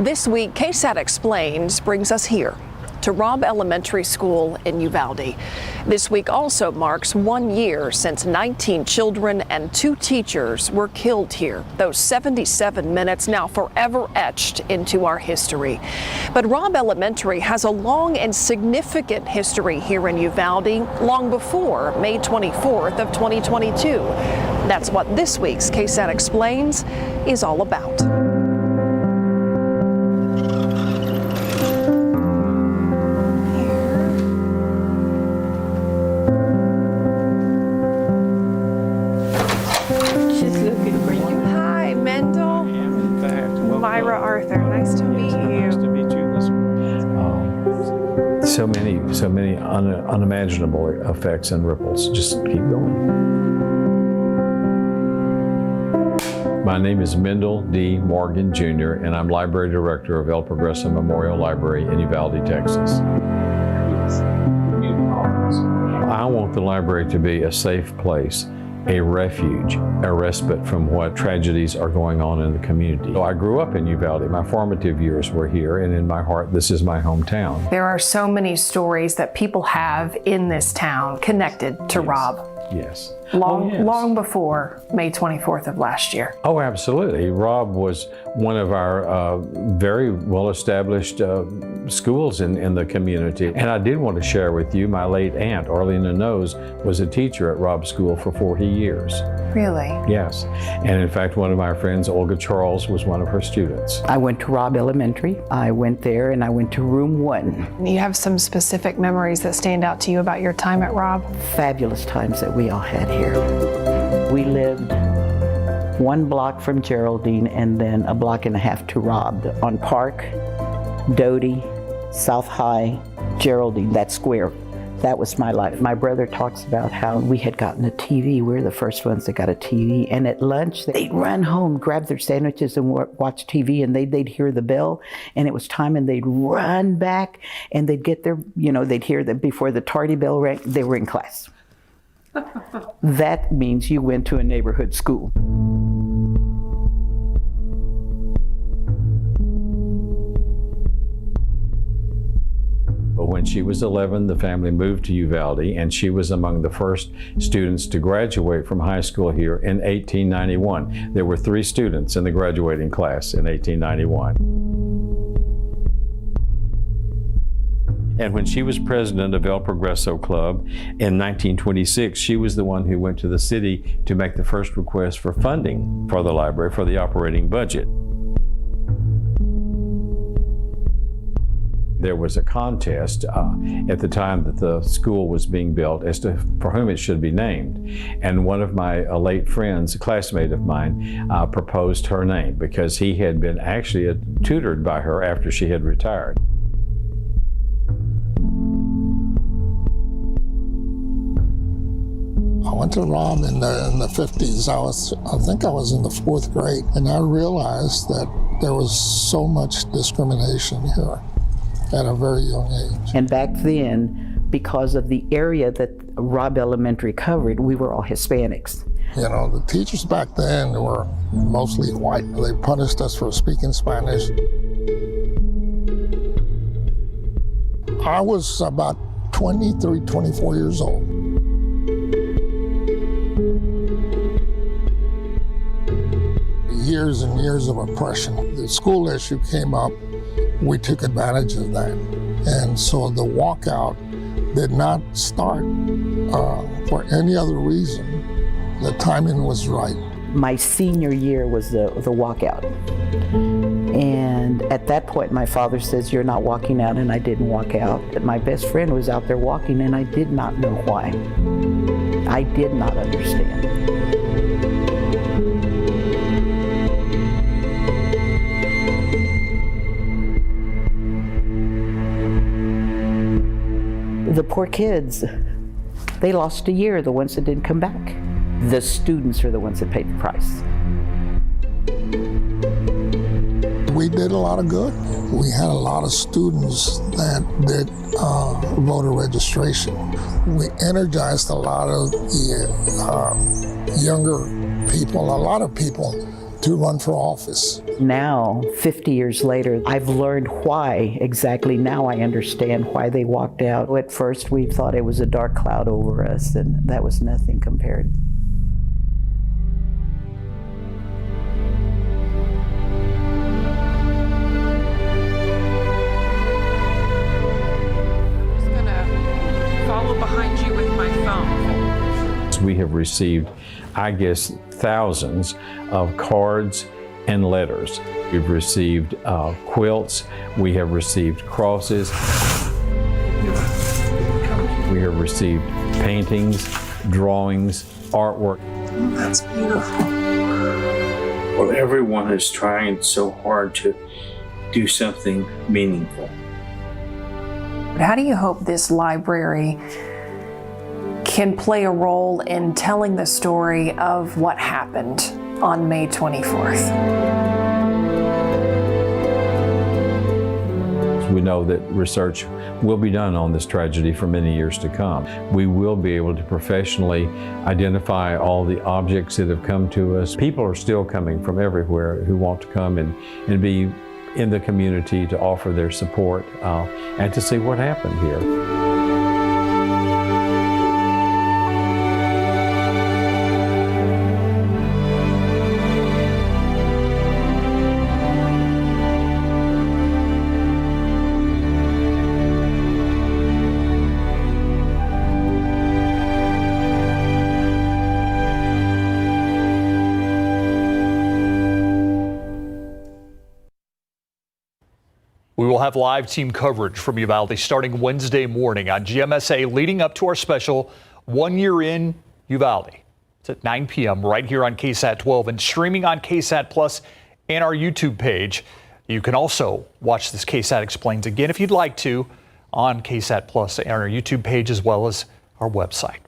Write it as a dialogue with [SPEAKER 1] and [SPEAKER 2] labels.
[SPEAKER 1] This week, KSAT Explains brings us here to Robb Elementary School in Uvalde. This week also marks 1 year since 19 children and 2 teachers were killed here. Those 77 minutes now forever etched into our history. But Robb Elementary has a long and significant history here in Uvalde, long before May 24th of 2022. That's what this week's KSAT Explains is all about.
[SPEAKER 2] So many unimaginable effects and ripples. Just keep going. My name is Mendel D. Morgan Jr., and I'm Library Director of El Progreso Memorial Library in Uvalde, Texas. I want the library to be a safe place, a refuge, a respite from what tragedies are going on in the community. So I grew up in Uvalde. My formative years were here, and in my heart, this is my hometown.
[SPEAKER 1] There are so many stories that people have in this town connected to Robb.
[SPEAKER 2] Yes.
[SPEAKER 1] Long before May 24th of last year.
[SPEAKER 2] Oh, absolutely. Robb was one of our very well-established schools in the community. And I did want to share with you, my late aunt, Arlena Nose, was a teacher at Robb School for 40 years.
[SPEAKER 1] Really?
[SPEAKER 2] Yes. And in fact, one of my friends, Olga Charles, was one of her students.
[SPEAKER 3] I went to Robb Elementary. I went there and I went to room 1.
[SPEAKER 1] You have some specific memories that stand out to you about your time at Robb?
[SPEAKER 3] Fabulous times that we all had here. We lived 1 block from Geraldine and then a block and a half to Robb. On Park, Doty, South High, Geraldine, that square. That was my life. My brother talks about how we had gotten a TV. We were the first ones that got a TV. And at lunch, they'd run home, grab their sandwiches and watch TV, and they'd hear the bell, and it was time, and they'd run back, and they'd get their, they'd hear that before the tardy bell rang, they were in class. That means you went to a neighborhood school.
[SPEAKER 2] But when she was 11, the family moved to Uvalde, and she was among the first students to graduate from high school here in 1891. There were 3 students in the graduating class in 1891. And when she was president of El Progreso Club in 1926, she was the one who went to the city to make the first request for funding for the library for the operating budget. There was a contest at the time that the school was being built as to for whom it should be named. And one of my late friends, a classmate of mine, proposed her name because he had been actually tutored by her after she had retired.
[SPEAKER 4] I went to Robb in the 50s. I think I was in the 4th grade, and I realized that there was so much discrimination here at a very young age.
[SPEAKER 3] And back then, because of the area that Robb Elementary covered, we were all Hispanics.
[SPEAKER 4] The teachers back then were mostly white. They punished us for speaking Spanish. I was about 23, 24 years old. Years and years of oppression. The school issue came up, we took advantage of that. And so the walkout did not start for any other reason. The timing was right.
[SPEAKER 3] My senior year was the walkout. And at that point, my father says, "You're not walking out," and I didn't walk out. But my best friend was out there walking, and I did not know why. I did not understand. The poor kids, they lost a year, the ones that didn't come back. The students are the ones that paid the price.
[SPEAKER 4] We did a lot of good. We had a lot of students that did voter registration. We energized a lot of the younger people, a lot of people to run for office.
[SPEAKER 3] Now, 50 years later, I've learned why exactly. Now I understand why they walked out. At first, we thought it was a dark cloud over us, and that was nothing compared.
[SPEAKER 1] Behind you with my phone.
[SPEAKER 2] We have received, I guess, thousands of cards and letters. We've received quilts. We have received crosses. We have received paintings, drawings, artwork.
[SPEAKER 5] That's beautiful. Well, everyone is trying so hard to do something meaningful.
[SPEAKER 1] How do you hope this library can play a role in telling the story of what happened on May 24th?
[SPEAKER 2] We know that research will be done on this tragedy for many years to come. We will be able to professionally identify all the objects that have come to us. People are still coming from everywhere who want to come and be in the community to offer their support and to see what happened here.
[SPEAKER 6] We will have live team coverage from Uvalde starting Wednesday morning on GMSA leading up to our special 1 Year in Uvalde. It's at 9 p.m. right here on KSAT 12 and streaming on KSAT Plus and our YouTube page. You can also watch this KSAT Explains again if you'd like to on KSAT Plus and our YouTube page as well as our website.